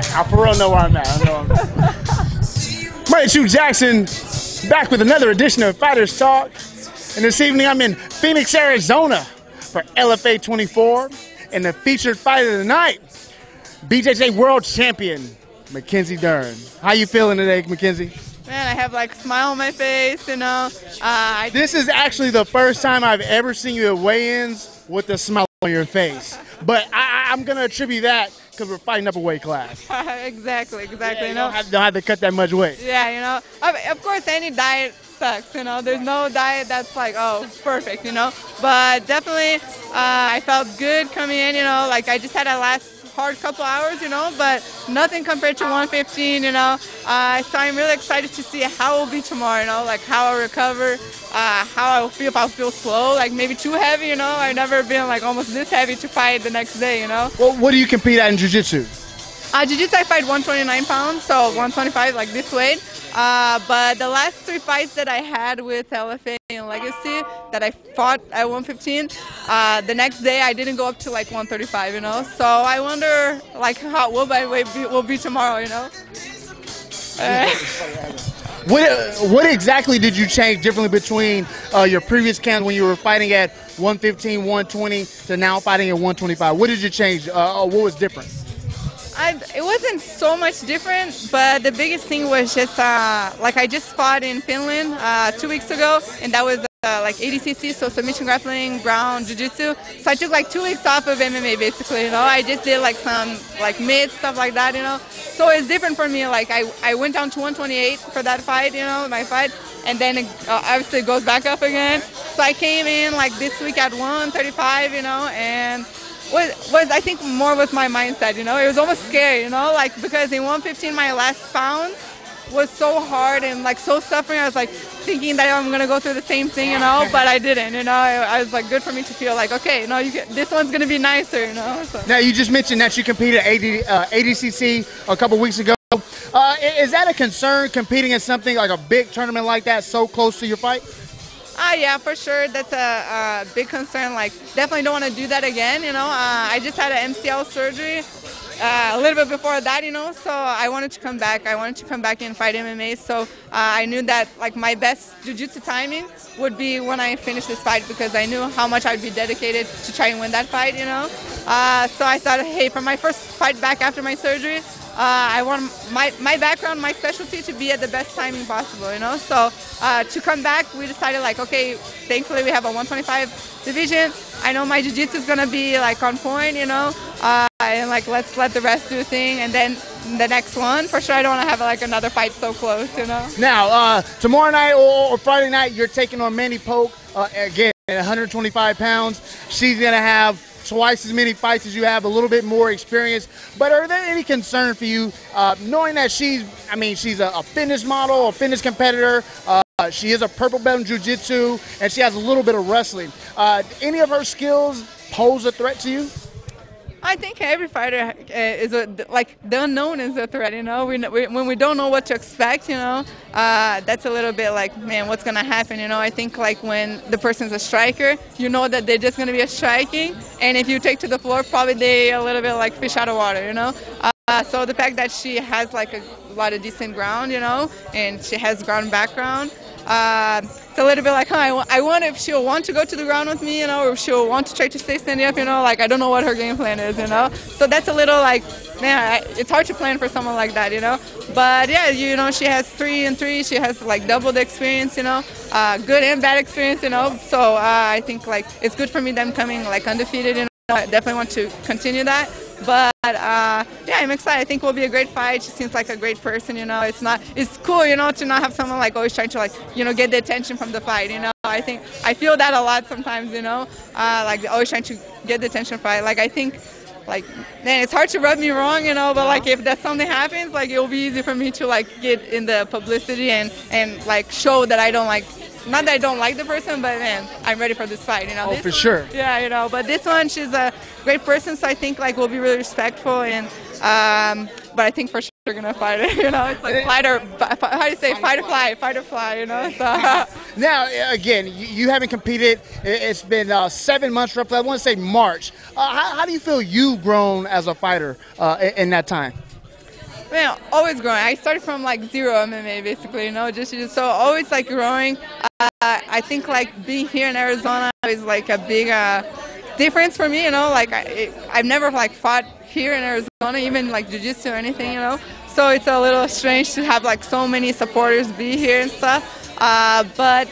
at. I for real know where I'm at. I know where I'm at. Murray Chu Jackson, back with another edition of Fighters Talk. And this evening I'm in Phoenix, Arizona for LFA 24. And the featured fighter of the night, BJJ World Champion, Mackenzie Dern. How you feeling today, Mackenzie? Man, I have like a smile on my face, you know. This is actually the first time I've ever seen you at weigh-ins with a smile on your face. But I'm going to attribute that because we're fighting up a weight class. Exactly. Yeah, you know, don't have to cut that much weight. Yeah, you know. Of course, any diet sucks, you know. There's no diet that's like, oh, perfect, you know. But definitely, I felt good coming in, you know. Like, I just had a last hard couple hours, you know, but nothing compared to 115, you know. So I'm really excited to see how it will be tomorrow, you know, like how I'll recover, how I'll feel, if I'll feel slow, like maybe too heavy, you know. I've never been like almost this heavy to fight the next day, you know. Well, what do you compete at in jiu-jitsu? Jiu-jitsu, I fight 129 pounds, so 125, like this weight. But the last 3 fights that I had with LFA and Legacy that I fought at 115, the next day I didn't go up to like 135, you know. So I wonder like what my weight will be tomorrow, you know. What exactly did you change differently between your previous camp when you were fighting at 115, 120 to now fighting at 125? What did you change? What was different? It wasn't so much different, but the biggest thing was just like I just fought in Finland 2 weeks ago, and that was like ADCC, so submission grappling, ground, jiu-jitsu. So I took like 2 weeks off of MMA basically, you know. I just did like some like mid stuff like that, you know. So it's different for me. Like I went down to 128 for that fight, you know, my fight, and then it, obviously it goes back up again. So I came in like this week at 135, you know, and was I think more was my mindset, you know. It was almost scary, you know, like because in 115 my last pound was so hard and like so suffering. I was like thinking that I'm gonna go through the same thing, you know, but I didn't, you know. I was like good for me to feel like, okay, you know, this one's gonna be nicer, you know. So. Now you just mentioned that you competed at ADCC a couple weeks ago. Is that a concern, competing in something like a big tournament like that so close to your fight? Yeah, for sure. That's a big concern. Like, definitely don't want to do that again, you know. I just had an MCL surgery a little bit before that, you know, so I wanted to come back. I wanted to come back and fight MMA, so I knew that, like, my best jiu-jitsu timing would be when I finished this fight because I knew how much I'd be dedicated to try and win that fight, you know. So I thought, hey, for my first fight back after my surgery, I want my background, my specialty to be at the best timing possible, you know. So to come back, we decided like, okay, thankfully we have a 125 division. I know my jiu-jitsu is gonna be like on point, you know, and like let's let the rest do the thing, and then the next one for sure. I don't want to have like another fight so close, you know. Now tomorrow night or Friday night, you're taking on Mandy Polk again at 125 pounds. She's gonna have twice as many fights as you have, a little bit more experience. But are there any concern for you, knowing that she's a fitness model, a fitness competitor, she is a purple belt in jiu-jitsu, and she has a little bit of wrestling. Any of her skills pose a threat to you? I think every fighter is like the unknown is a threat, you know. When we don't know what to expect, you know, that's a little bit like, man, what's gonna happen, you know. I think like when the person's a striker, you know that they're just gonna be a striking, and if you take to the floor, probably they a little bit like fish out of water, you know. So the fact that she has like a lot of decent ground, you know, and she has ground background. It's a little bit like, I wonder if she'll want to go to the ground with me, you know, or if she'll want to try to stay standing up, you know, like I don't know what her game plan is, you know. So that's a little like, man, it's hard to plan for someone like that, you know. But yeah, you know, she has 3 and 3, she has like double the experience, you know, good and bad experience, you know. So I think like it's good for me them coming like undefeated, you know. I definitely want to continue that. But yeah, I'm excited. I think it will be a great fight. She seems like a great person, you know. It's cool, you know, to not have someone like always trying to like, you know, get the attention from the fight, you know. I feel that a lot sometimes, you know, like always trying to get the attention fight. Like I think, like, man, it's hard to rub me wrong, you know, but like if that something happens, like it will be easy for me to like get in the publicity and like show that I don't like. Not that I don't like the person, but man, I'm ready for this fight, you know. Oh, for sure. Yeah, you know, but this one, she's a great person, so I think like we'll be really respectful, and but I think for sure we're gonna fight her, you know. It's like fight or fly, you know. So. Now, again, you haven't competed. It's been 7 months roughly. I want to say March. How do you feel you've grown as a fighter in that time? Man, always growing. I started from like zero MMA basically, you know, just so always like growing. I think like being here in Arizona is like a big difference for me, you know. Like I've never like fought here in Arizona, even like jiu-jitsu or anything, you know. So it's a little strange to have like so many supporters be here and stuff. But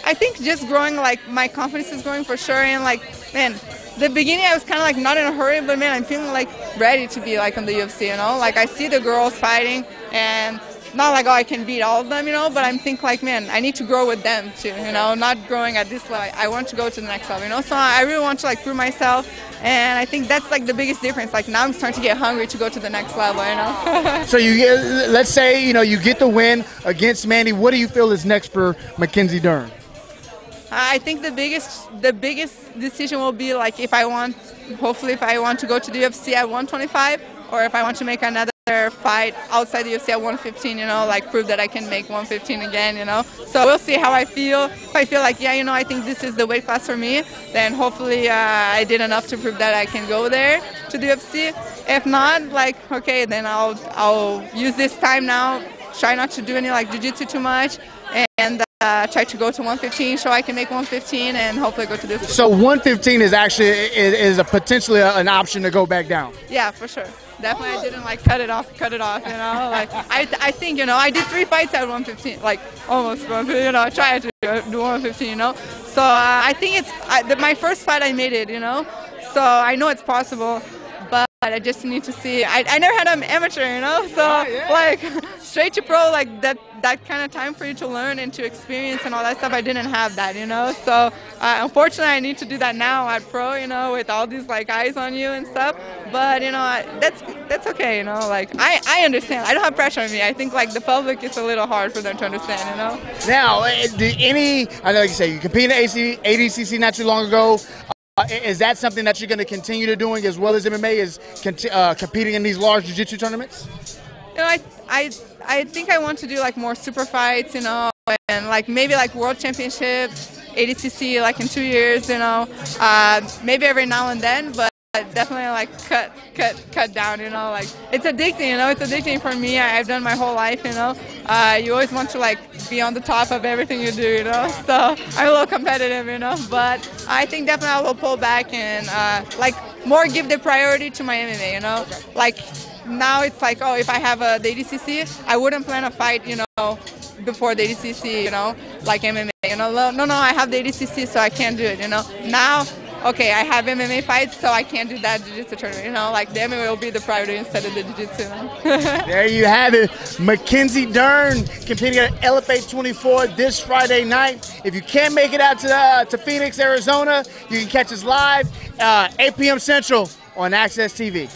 I think just growing, like my confidence is growing for sure, and like man. The beginning I was kind of like not in a hurry, but man, I'm feeling like ready to be like on the UFC, you know? Like I see the girls fighting and not like, oh, I can beat all of them, you know, but I'm thinking like, man, I need to grow with them too, you know, not growing at this level. I want to go to the next level, you know? So I really want to like prove myself, and I think that's like the biggest difference. Like now I'm starting to get hungry to go to the next level, you know? So let's say, you know, you get the win against Manny. What do you feel is next for Mackenzie Dern? I think the biggest decision will be like hopefully if I want to go to the UFC at 125, or if I want to make another fight outside the UFC at 115, you know, like prove that I can make 115 again, you know. So we'll see how I feel. If I feel like, yeah, you know, I think this is the weight class for me, then hopefully I did enough to prove that I can go there to the UFC. If not, like, okay, then I'll use this time now, try not to do any like jiu-jitsu too much, and try to go to 115 so I can make 115 and hopefully go to this. So 115 is actually is a potentially an option to go back down. Yeah, for sure. Definitely, I didn't like cut it off, you know. Like I think, you know, I did 3 fights at 115, like almost 115, you know. I tried to do 115, you know. So I think it's my first fight I made it, you know. So I know it's possible, but I just need to see. I never had an amateur, you know. So like straight to pro, like that kind of time for you to learn and to experience and all that stuff, I didn't have that, you know. So unfortunately, I need to do that now at pro, you know, with all these like eyes on you and stuff. But you know, that's okay, you know. Like I understand. I don't have pressure on me. I think like the public, it's a little hard for them to understand, you know. Now, I know you say you competed in ADCC not too long ago. Is that something that you're going to continue to doing as well as MMA? Is competing in these large jiu-jitsu tournaments? You know, I think I want to do like more super fights, you know, and like maybe like world championships, ADCC, like in 2 years, you know, maybe every now and then, but definitely like cut down, you know. Like it's addicting, you know. It's addicting for me. I've done my whole life, you know. You always want to like be on the top of everything you do, you know. So I'm a little competitive, you know. But I think definitely I will pull back and like more give the priority to my MMA, you know. Like now it's like, oh, if I have the ADCC, I wouldn't plan a fight, you know, before the ADCC, you know, like MMA, you know. No, I have the ADCC, so I can't do it, you know. Now, okay, I have MMA fights, so I can't do that jiu-jitsu tournament, you know. Like the MMA will be the priority instead of the jiu-jitsu, you know? There you have it. Mackenzie Dern competing at LFA 24 this Friday night. If you can't make it out to Phoenix, Arizona, you can catch us live 8 p.m. Central on Access TV.